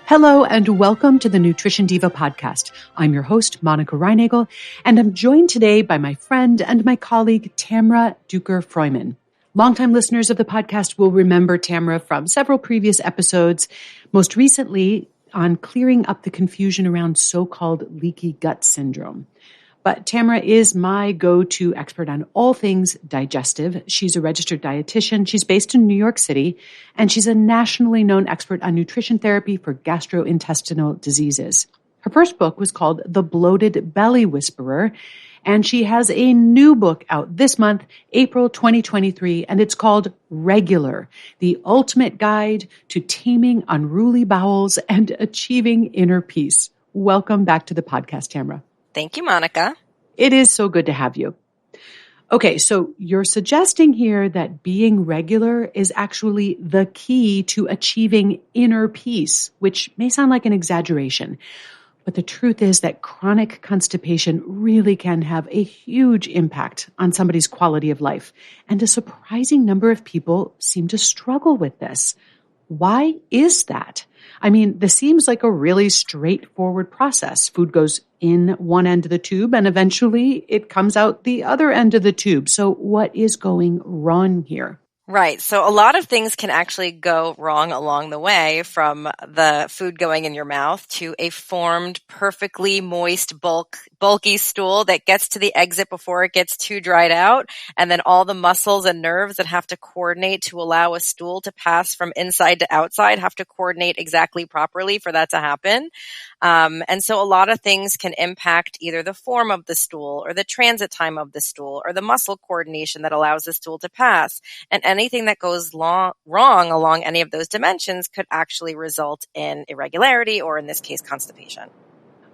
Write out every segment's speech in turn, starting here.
Hello and welcome to the Nutrition Diva podcast. I'm your host, Monica Reinagel, and I'm joined today by my friend and my colleague, Tamara Duker Freuman. Longtime listeners of the podcast will remember Tamara from several previous episodes, most recently on clearing up the confusion around so-called leaky gut syndrome. But Tamara is my go-to expert on all things digestive. She's a registered dietitian. She's based in New York City, and she's a nationally known expert on nutrition therapy for gastrointestinal diseases. Her first book was called The Bloated Belly Whisperer, and she has a new book out this month, April 2023, and it's called Regular, the ultimate guide to taming unruly bowels and achieving inner peace. Welcome back to the podcast, Tamara. Thank you, Monica. It is so good to have you. Okay, so you're suggesting here that being regular is actually the key to achieving inner peace, which may sound like an exaggeration. But the truth is that chronic constipation really can have a huge impact on somebody's quality of life. And a surprising number of people seem to struggle with this. Why is that? I mean, this seems like a really straightforward process. Food goes in one end of the tube and eventually it comes out the other end of the tube. So what is going wrong here? Right. So a lot of things can actually go wrong along the way, from the food going in your mouth to a formed, perfectly moist, bulky stool that gets to the exit before it gets too dried out. And then all the muscles and nerves that have to coordinate to allow a stool to pass from inside to outside have to coordinate exactly properly for that to happen. And so a lot of things can impact either the form of the stool or the transit time of the stool or the muscle coordination that allows the stool to pass. And anything that goes wrong along any of those dimensions could actually result in irregularity or, in this case, constipation.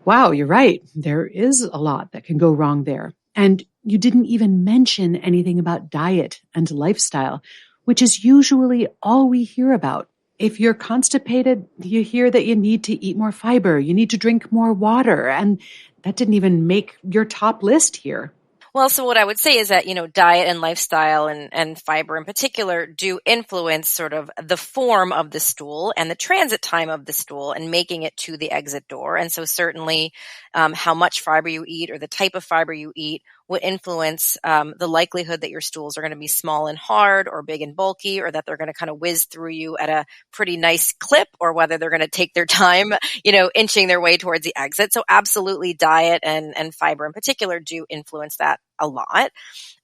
Wow, you're right. There is a lot that can go wrong there. And you didn't even mention anything about diet and lifestyle, which is usually all we hear about. If you're constipated, you hear that you need to eat more fiber, you need to drink more water, and that didn't even make your top list here. Well, so what I would say is that, diet and lifestyle and fiber in particular do influence sort of the form of the stool and the transit time of the stool and making it to the exit door. And so certainly how much fiber you eat or the type of fiber you eat would influence the likelihood that your stools are going to be small and hard or big and bulky, or that they're going to kind of whiz through you at a pretty nice clip, or whether they're going to take their time, inching their way towards the exit. So absolutely diet and fiber in particular do influence that a lot.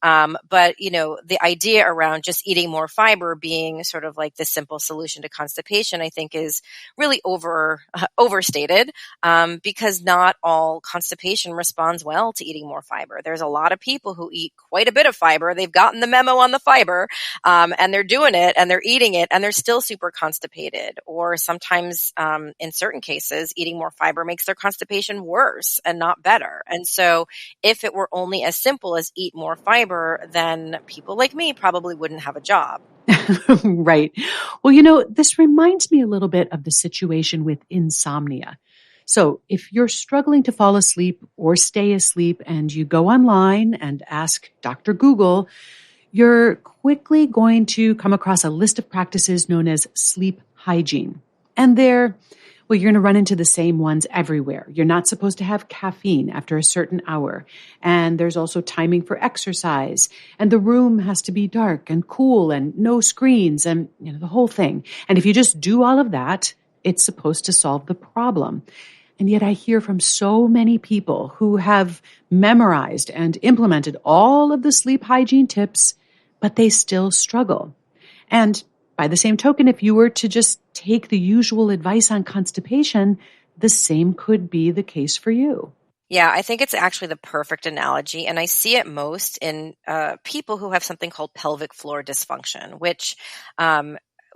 But the idea around just eating more fiber being sort of like the simple solution to constipation, I think is really overstated, because not all constipation responds well to eating more fiber. There's a lot of people who eat quite a bit of fiber. They've gotten the memo on the fiber, and they're doing it and they're eating it and they're still super constipated. Or sometimes, in certain cases, eating more fiber makes their constipation worse and not better. And so if it were only as simple as eat more fiber, then people like me probably wouldn't have a job. Right. Well, this reminds me a little bit of the situation with insomnia. So if you're struggling to fall asleep or stay asleep and you go online and ask Dr. Google, you're quickly going to come across a list of practices known as sleep hygiene. And you're going to run into the same ones everywhere. You're not supposed to have caffeine after a certain hour. And there's also timing for exercise. And the room has to be dark and cool and no screens and, the whole thing. And if you just do all of that, it's supposed to solve the problem. And yet I hear from so many people who have memorized and implemented all of the sleep hygiene tips, but they still struggle. And by the same token, if you were to just take the usual advice on constipation, the same could be the case for you. Yeah, I think it's actually the perfect analogy. And I see it most in people who have something called pelvic floor dysfunction, which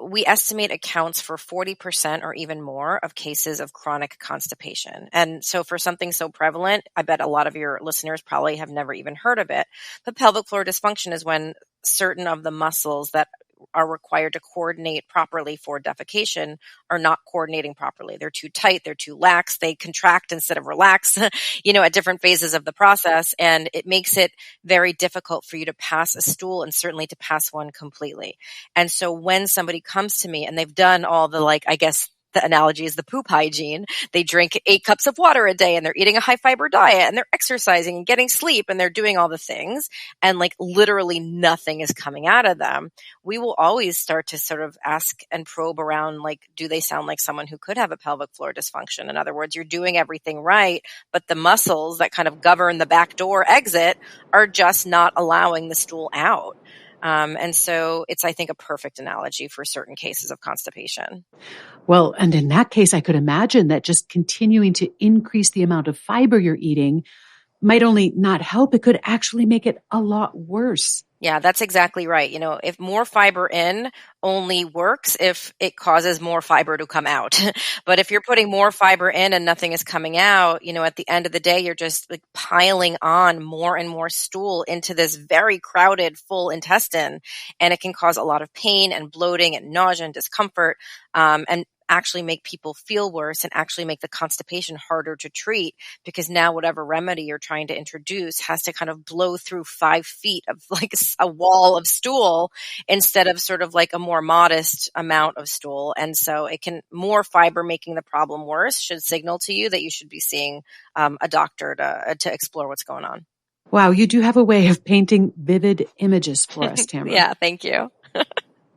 we estimate accounts for 40% or even more of cases of chronic constipation. And so for something so prevalent, I bet a lot of your listeners probably have never even heard of it. But pelvic floor dysfunction is when certain of the muscles that are required to coordinate properly for defecation are not coordinating properly. They're too tight, they're too lax, they contract instead of relax, at different phases of the process. And it makes it very difficult for you to pass a stool and certainly to pass one completely. And so when somebody comes to me and they've done all the, the analogy is the poop hygiene. They drink 8 cups of water a day and they're eating a high fiber diet and they're exercising and getting sleep and they're doing all the things and like literally nothing is coming out of them. We will always start to sort of ask and probe around, like, do they sound like someone who could have a pelvic floor dysfunction? In other words, you're doing everything right, but the muscles that kind of govern the back door exit are just not allowing the stool out. And so it's, I think, a perfect analogy for certain cases of constipation. Well, and in that case, I could imagine that just continuing to increase the amount of fiber you're eating might only not help. It could actually make it a lot worse. Yeah, that's exactly right. If more fiber in only works if it causes more fiber to come out. But if you're putting more fiber in and nothing is coming out, at the end of the day, you're just like piling on more and more stool into this very crowded, full intestine. And it can cause a lot of pain and bloating and nausea and discomfort, and actually make people feel worse and actually make the constipation harder to treat, because now whatever remedy you're trying to introduce has to kind of blow through 5 feet of like a wall of stool instead of sort of like a more modest amount of stool. And so more fiber making the problem worse should signal to you that you should be seeing a doctor to explore what's going on. Wow, you do have a way of painting vivid images for us, Tamara. Yeah, thank you.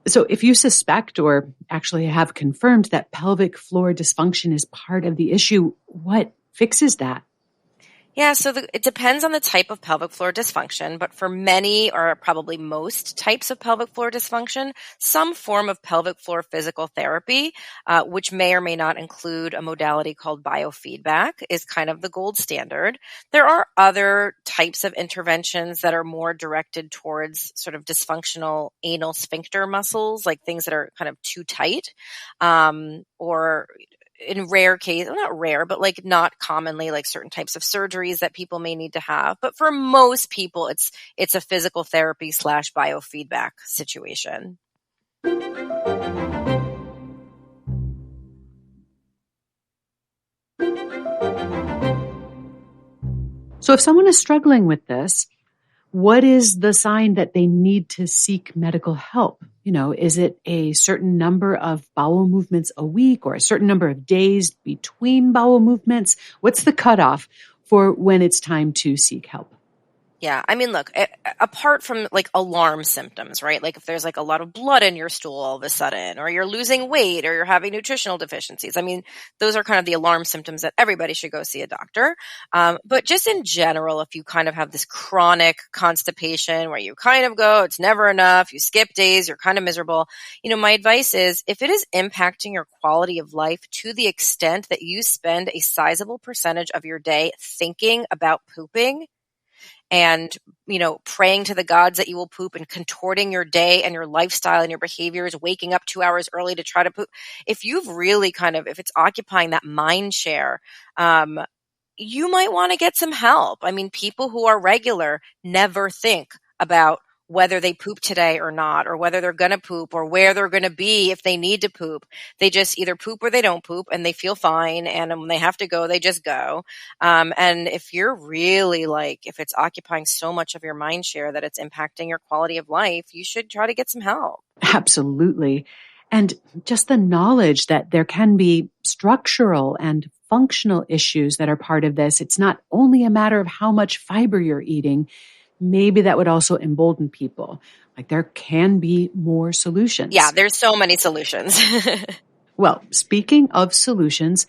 So if you suspect or actually have confirmed that pelvic floor dysfunction is part of the issue, what fixes that? Yeah, so it depends on the type of pelvic floor dysfunction, but for many or probably most types of pelvic floor dysfunction, some form of pelvic floor physical therapy, which may or may not include a modality called biofeedback, is kind of the gold standard. There are other types of interventions that are more directed towards sort of dysfunctional anal sphincter muscles, like things that are kind of too tight, or in rare cases, not rare, but like not commonly, like certain types of surgeries that people may need to have. But for most people, it's a physical therapy / biofeedback situation. So if someone is struggling with this, what is the sign that they need to seek medical help? Is it a certain number of bowel movements a week or a certain number of days between bowel movements? What's the cutoff for when it's time to seek help? Yeah. I mean, look, apart from like alarm symptoms, right? Like if there's like a lot of blood in your stool all of a sudden, or you're losing weight, or you're having nutritional deficiencies. I mean, those are kind of the alarm symptoms that everybody should go see a doctor. But just in general, if you kind of have this chronic constipation where you kind of go, it's never enough, you skip days, you're kind of miserable. My advice is if it is impacting your quality of life to the extent that you spend a sizable percentage of your day thinking about pooping, and, praying to the gods that you will poop and contorting your day and your lifestyle and your behaviors, waking up 2 hours early to try to poop. If you've really if it's occupying that mind share, you might want to get some help. I mean, people who are regular never think about whether they poop today or not, or whether they're going to poop, or where they're going to be if they need to poop. They just either poop or they don't poop, and they feel fine. And when they have to go, they just go. And if you're really if it's occupying so much of your mind share that it's impacting your quality of life, you should try to get some help. Absolutely. And just the knowledge that there can be structural and functional issues that are part of this. It's not only a matter of how much fiber you're eating. Maybe that would also embolden people. Like there can be more solutions. Yeah, there's so many solutions. Well, speaking of solutions,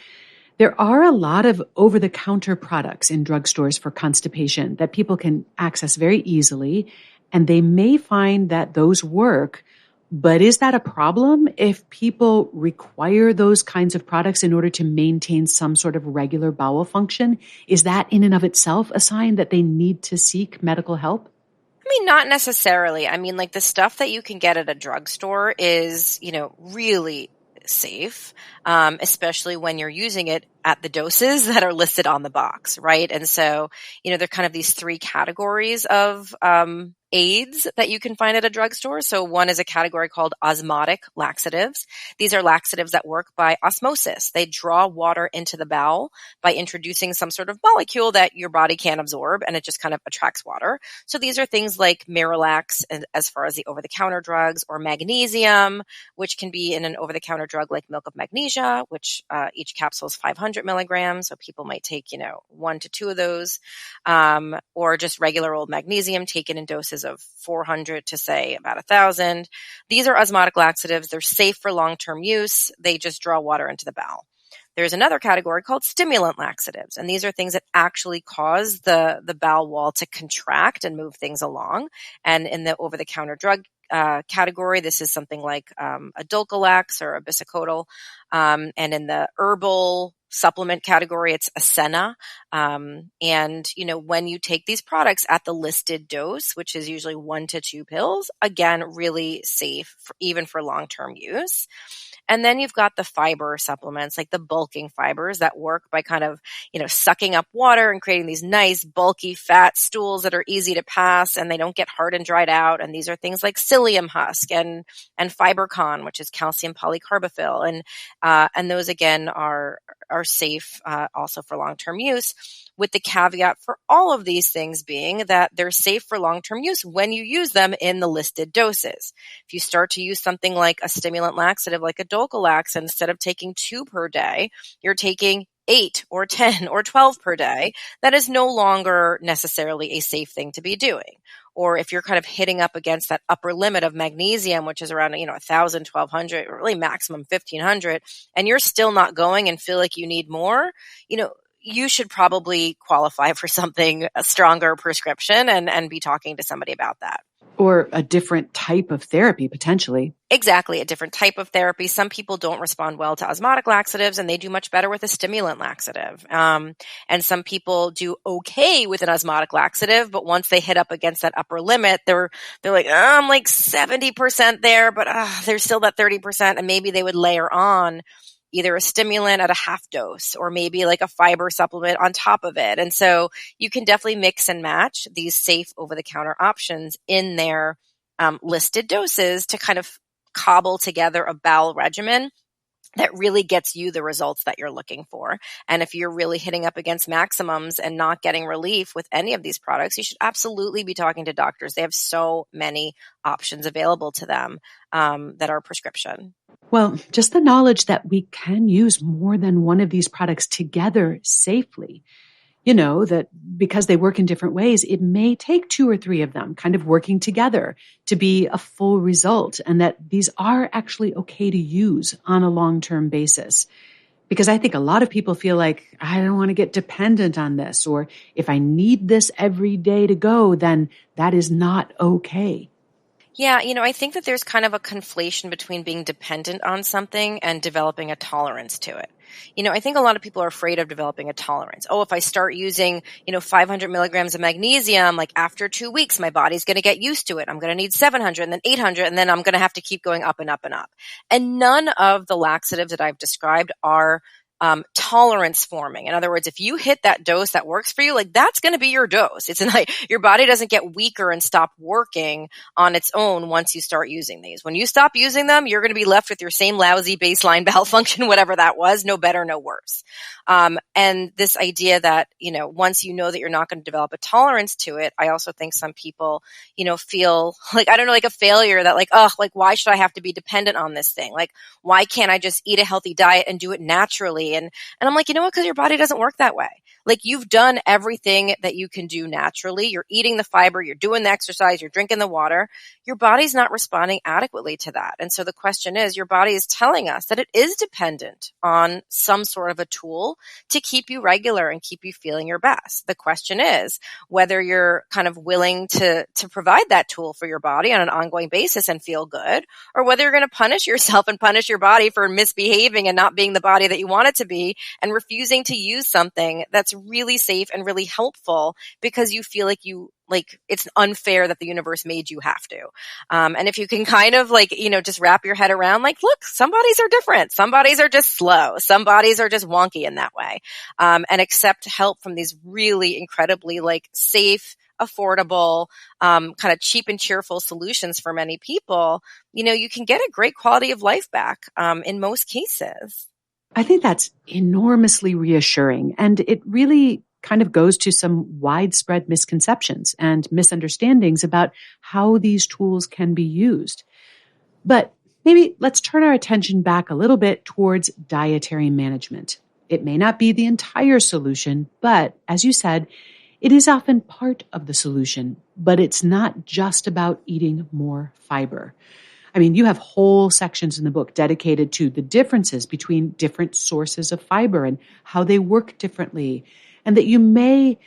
there are a lot of over-the-counter products in drugstores for constipation that people can access very easily, and they may find that those work. But is that a problem if people require those kinds of products in order to maintain some sort of regular bowel function? Is that in and of itself a sign that they need to seek medical help? I mean, not necessarily. I mean, the stuff that you can get at a drugstore is, really safe, especially when you're using it at the doses that are listed on the box, right? And so, there are kind of these three categories of aids that you can find at a drugstore. So one is a category called osmotic laxatives. These are laxatives that work by osmosis. They draw water into the bowel by introducing some sort of molecule that your body can't absorb, and it just kind of attracts water. So these are things like Miralax, as far as the over-the-counter drugs, or magnesium, which can be in an over-the-counter drug like milk of magnesia, which each capsule is 500 milligrams. So people might take, 1 to 2 of those, or just regular old magnesium taken in doses of 400 to, say, about 1,000. These are osmotic laxatives. They're safe for long-term use. They just draw water into the bowel. There's another category called stimulant laxatives, and these are things that actually cause the bowel wall to contract and move things along. And in the over-the-counter drug category, this is something like a Dulcolax or a Bisacodyl. And in the herbal supplement category, it's Acena. And, when you take these products at the listed dose, which is usually 1 to 2 pills, again, really safe even for long-term use. And then you've got the fiber supplements, like the bulking fibers that work by kind of, sucking up water and creating these nice, bulky, fat stools that are easy to pass, and they don't get hard and dried out. And these are things like psyllium husk and FiberCon, which is calcium polycarbophyll. And those, again, are safe also for long-term use, with the caveat for all of these things being that they're safe for long-term use when you use them in the listed doses. If you start to use something like a stimulant laxative like a Dulcolax, instead of taking 2 per day, you're taking 8 or 10 or 12 per day, that is no longer necessarily a safe thing to be doing. Or if you're kind of hitting up against that upper limit of magnesium, which is around, 1,000, 1,200, or really maximum 1,500, and you're still not going and feel like you need more, you should probably qualify for something, a stronger prescription, and be talking to somebody about that. Or a different type of therapy, potentially. Exactly, a different type of therapy. Some people don't respond well to osmotic laxatives, and they do much better with a stimulant laxative. And some people do okay with an osmotic laxative, but once they hit up against that upper limit, they're like, I'm like 70% there, but there's still that 30%, and maybe they would layer on either a stimulant at a half dose, or maybe like a fiber supplement on top of it. And so you can definitely mix and match these safe over-the-counter options in their listed doses to kind of cobble together a bowel regimen that really gets you the results that you're looking for. And if you're really hitting up against maximums and not getting relief with any of these products, you should absolutely be talking to doctors. They have so many options available to them that are prescription. Well, just the knowledge that we can use more than one of these products together safely, that because they work in different ways, it may take 2 or 3 of them kind of working together to be a full result, and that these are actually okay to use on a long-term basis. Because I think a lot of people feel like, I don't want to get dependent on this, or if I need this every day to go, then that is not okay. Yeah, I think that there's kind of a conflation between being dependent on something and developing a tolerance to it. I think a lot of people are afraid of developing a tolerance. Oh, if I start using, 500 milligrams of magnesium, like after 2 weeks, my body's going to get used to it. I'm going to need 700 and then 800, and then I'm going to have to keep going up and up and up. And none of the laxatives that I've described are tolerance forming. In other words, if you hit that dose that works for you, like that's going to be your dose. It's like your body doesn't get weaker and stop working on its own once you start using these. When you stop using them, you're going to be left with your same lousy baseline bowel function, whatever that was, no better, no worse. And this idea that, once you know that you're not going to develop a tolerance to it, I also think some people, feel like, I don't know, like a failure that like, why should I have to be dependent on this thing? Like, why can't I just eat a healthy diet and do it naturally? And I'm like, because your body doesn't work that way. Like you've done everything that you can do naturally. You're eating the fiber, you're doing the exercise, you're drinking the water. Your body's not responding adequately to that. And so the question is, your body is telling us that it is dependent on some sort of a tool to keep you regular and keep you feeling your best. The question is whether you're kind of willing to provide that tool for your body on an ongoing basis and feel good, or whether you're going to punish yourself and punish your body for misbehaving and not being the body that you want it to be and refusing to use something that's that's really safe and really helpful because you feel like it's unfair that the universe made you have to. And if you can kind of just wrap your head around, look, some bodies are different. Some bodies are just slow. Some bodies are just wonky in that way. And accept help from these really incredibly safe, affordable, kind of cheap and cheerful solutions for many people, you can get a great quality of life back in most cases. I think that's enormously reassuring. And it really kind of goes to some widespread misconceptions and misunderstandings about how these tools can be used. But maybe let's turn our attention back a little bit towards dietary management. It may not be the entire solution, but as you said, it is often part of the solution, but it's not just about eating more fiber. I mean, you have whole sections in the book dedicated to the differences between different sources of fiber and how they work differently. And that you may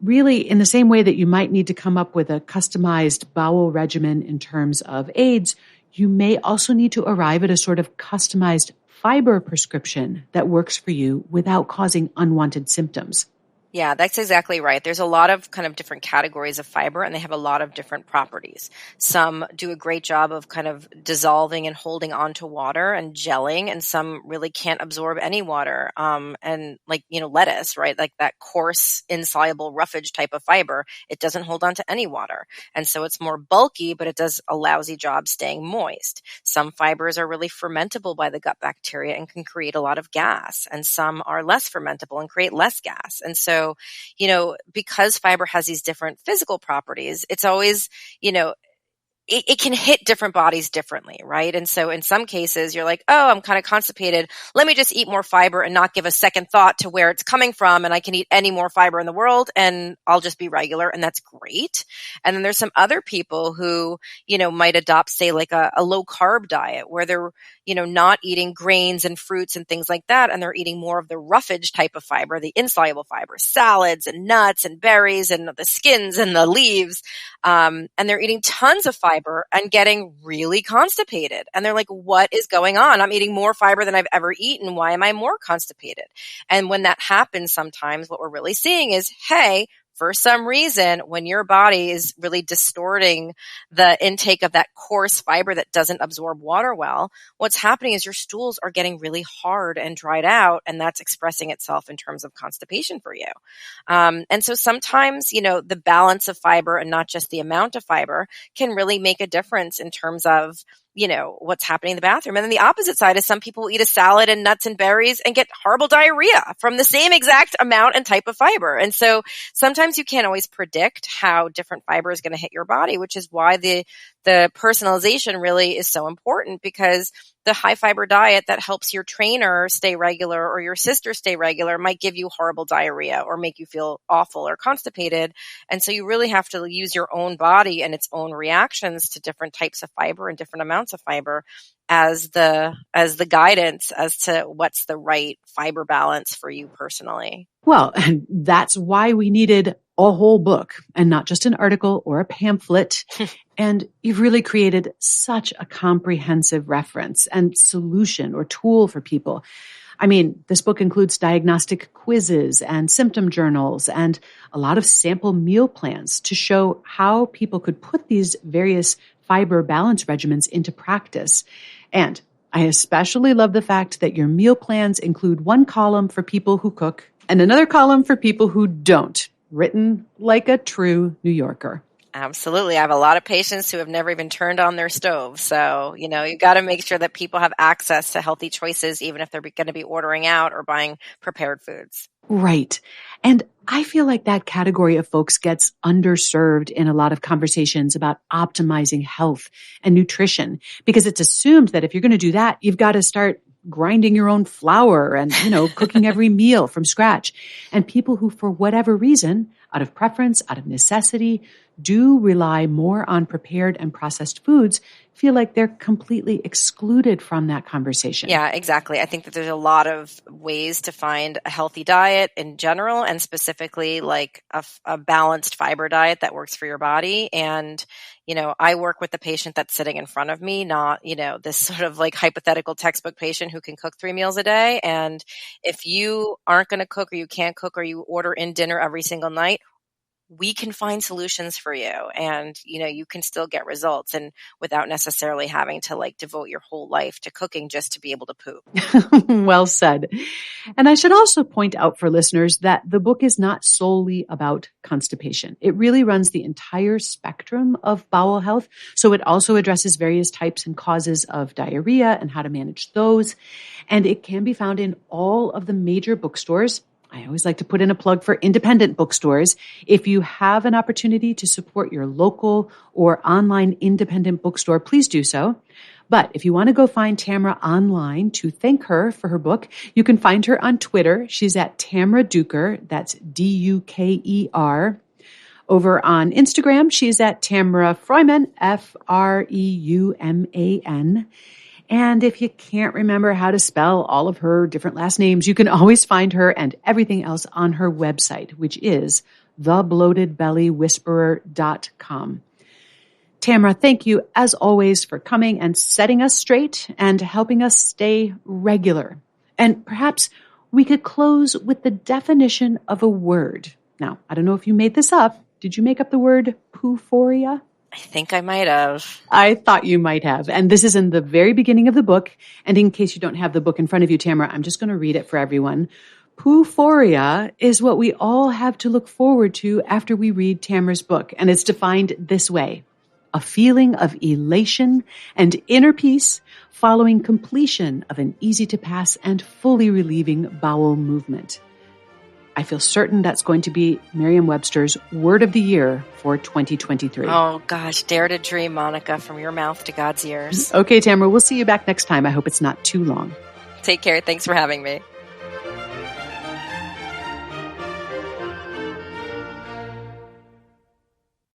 really, in the same way that you might need to come up with a customized bowel regimen in terms of aids, you may also need to arrive at a sort of customized fiber prescription that works for you without causing unwanted symptoms. Yeah, that's exactly right. There's a lot of kind of different categories of fiber, and they have a lot of different properties. Some do a great job of kind of dissolving and holding onto water and gelling, and some really can't absorb any water. And lettuce, right? Like that coarse, insoluble roughage type of fiber, it doesn't hold on to any water. And so it's more bulky, but it does a lousy job staying moist. Some fibers are really fermentable by the gut bacteria and can create a lot of gas. And some are less fermentable and create less gas. And so because fiber has these different physical properties, it's always, it can hit different bodies differently, right? And so in some cases, you're like, oh, I'm kind of constipated. Let me just eat more fiber and not give a second thought to where it's coming from. And I can eat any more fiber in the world and I'll just be regular. And that's great. And then there's some other people who, might adopt, say, like a low carb diet where they're, not eating grains and fruits and things like that. And they're eating more of the roughage type of fiber, the insoluble fiber, salads and nuts and berries and the skins and the leaves. And they're eating tons of fiber and getting really constipated. And they're like, what is going on? I'm eating more fiber than I've ever eaten. Why am I more constipated? And when that happens, sometimes what we're really seeing is, hey, for some reason, when your body is really distorting the intake of that coarse fiber that doesn't absorb water well, what's happening is your stools are getting really hard and dried out, and that's expressing itself in terms of constipation for you. And so sometimes, the balance of fiber and not just the amount of fiber can really make a difference in terms of what's happening in the bathroom. And then the opposite side is some people eat a salad and nuts and berries and get horrible diarrhea from the same exact amount and type of fiber. And so sometimes you can't always predict how different fiber is going to hit your body, which is why the personalization really is so important, because the high fiber diet that helps your trainer stay regular or your sister stay regular might give you horrible diarrhea or make you feel awful or constipated. And so you really have to use your own body and its own reactions to different types of fiber and different amounts of fiber as the guidance as to what's the right fiber balance for you personally. Well, and that's why we needed a whole book and not just an article or a pamphlet. And you've really created such a comprehensive reference and solution or tool for people. I mean, this book includes diagnostic quizzes and symptom journals and a lot of sample meal plans to show how people could put these various fiber balance regimens into practice. And I especially love the fact that your meal plans include one column for people who cook and another column for people who don't, written like a true New Yorker. Absolutely. I have a lot of patients who have never even turned on their stove. So, you got to make sure that people have access to healthy choices, even if they're going to be ordering out or buying prepared foods. Right. And I feel like that category of folks gets underserved in a lot of conversations about optimizing health and nutrition, because it's assumed that if you're going to do that, you've got to start grinding your own flour and, cooking every meal from scratch. And people who, for whatever reason, out of preference, out of necessity, do rely more on prepared and processed foods feel like they're completely excluded from that conversation. Yeah, exactly. I think that there's a lot of ways to find a healthy diet in general, and specifically like a balanced fiber diet that works for your body. And, I work with the patient that's sitting in front of me, not, this sort of like hypothetical textbook patient who can cook 3 meals a day. And if you aren't going to cook, or you can't cook, or you order in dinner every single night, we can find solutions for you, and you can still get results, and without necessarily having to like devote your whole life to cooking just to be able to poop. Well said. And I should also point out for listeners that the book is not solely about constipation. It really runs the entire spectrum of bowel health. So it also addresses various types and causes of diarrhea and how to manage those. And it can be found in all of the major bookstores. I always like to put in a plug for independent bookstores. If you have an opportunity to support your local or online independent bookstore, please do so. But if you want to go find Tamara online to thank her for her book, you can find her on Twitter. She's at Tamara Duker. That's Duker. Over on Instagram, she's at Tamara Freuman, Freuman. And if you can't remember how to spell all of her different last names, you can always find her and everything else on her website, which is thebloatedbellywhisperer.com. Tamara, thank you as always for coming and setting us straight and helping us stay regular. And perhaps we could close with the definition of a word. Now, I don't know if you made this up. Did you make up the word poophoria? I think I might have. I thought you might have. And this is in the very beginning of the book. And in case you don't have the book in front of you, Tamara, I'm just going to read it for everyone. Poophoria is what we all have to look forward to after we read Tamara's book. And it's defined this way: a feeling of elation and inner peace following completion of an easy-to-pass and fully relieving bowel movement. I feel certain that's going to be Merriam-Webster's Word of the Year for 2023. Oh, gosh. Dare to dream, Monica, from your mouth to God's ears. Okay, Tamara, we'll see you back next time. I hope it's not too long. Take care. Thanks for having me.